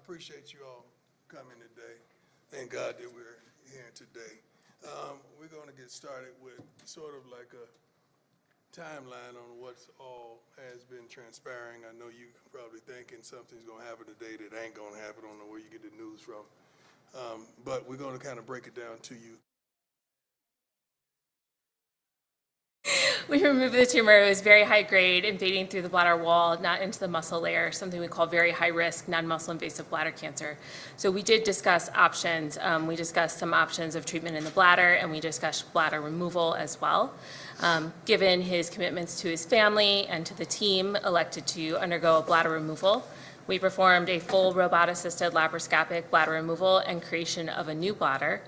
appreciate you all coming today. Thank God that we're here today. We're going to get started with sort of like a timeline on what's all has been transpiring. I know you probably thinking something's going to happen today that ain't going to happen. I don't know where you get the news from. But we're going to kind of break it down to you. We removed the tumor. It was very high grade, invading through the bladder wall, not into the muscle layer, something we call very high risk, non-muscle invasive bladder cancer. So we did discuss options. We discussed some options of treatment in the bladder, and we discussed bladder removal as well. Given his commitments to his family and to the team, elected to undergo a bladder removal. We performed a full robot-assisted laparoscopic bladder removal and creation of a new bladder.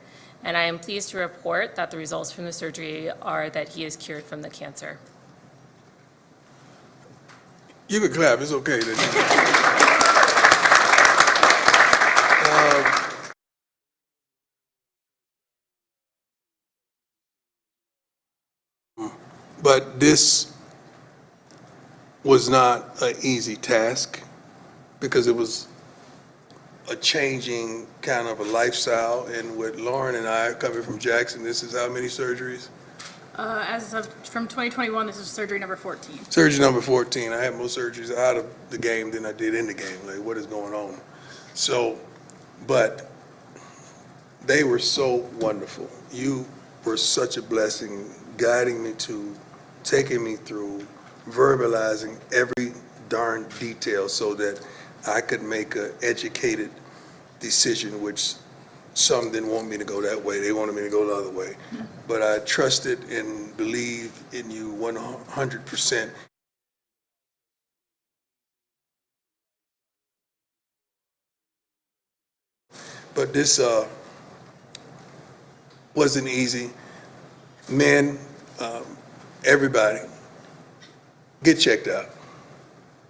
And I am pleased to report that the results from the surgery are that he is cured from the cancer. You can clap. It's okay. But this was not an easy task because it was a changing kind of a lifestyle. And with Lauren and I coming from Jackson, this is how many surgeries? As of from 2021, this is surgery number 14. Surgery number 14. I had more surgeries out of the game than I did in the game. Like, what is going on? So, but they were so wonderful. You were such a blessing, guiding me to, taking me through, verbalizing every darn detail so that I could make an educated decision, which some didn't want me to go that way. They wanted me to go the other way. But I trusted and believed in you 100%. But this wasn't easy. Men, everybody, get checked out.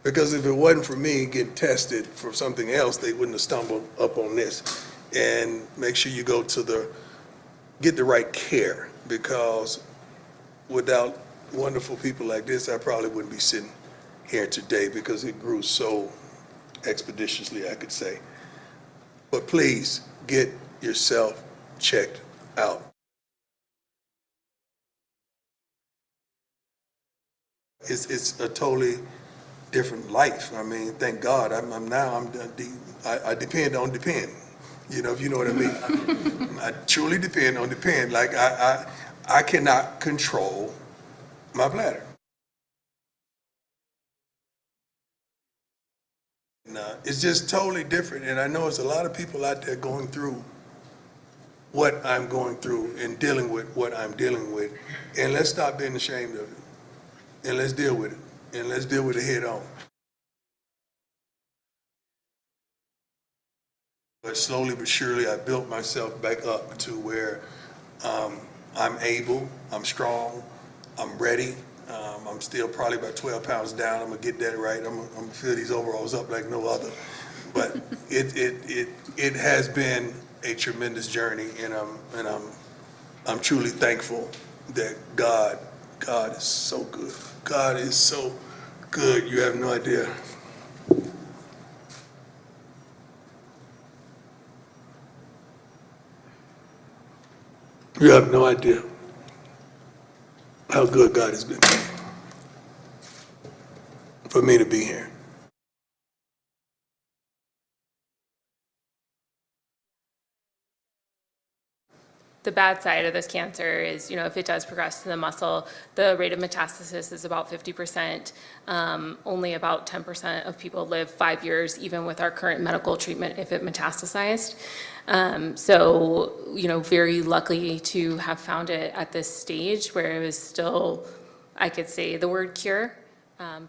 Because if it wasn't for me getting tested for something else, they wouldn't have stumbled up on this. And make sure you go to get the right care, because without wonderful people like this, I probably wouldn't be sitting here today, because it grew so expeditiously, I could say. But please get yourself checked out. It's a totally different life. I mean, thank God. I depend on depend. You know, if you know what I mean. I truly depend on depend. Like I cannot control my bladder. And, it's just totally different. And I know there's a lot of people out there going through what I'm going through and dealing with what I'm dealing with. And let's stop being ashamed of it. And let's deal with it. And let's deal with it head on. But slowly but surely, I built myself back up to where I'm able, I'm strong, I'm ready. I'm still probably about 12 pounds down. I'm gonna get that right. I'm gonna fill these overalls up like no other. But it has been a tremendous journey, and I'm truly thankful that God is so good. God is so good. You have no idea. You have no idea how good God has been for me to be here. The bad side of this cancer is, if it does progress to the muscle, the rate of metastasis is about 50%. Only about 10% of people live 5 years, even with our current medical treatment, if it metastasized. So, very lucky to have found it at this stage where it was still, I could say the word cure,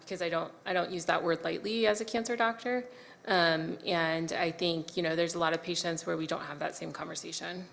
because I don't use that word lightly as a cancer doctor. And I think, there's a lot of patients where we don't have that same conversation.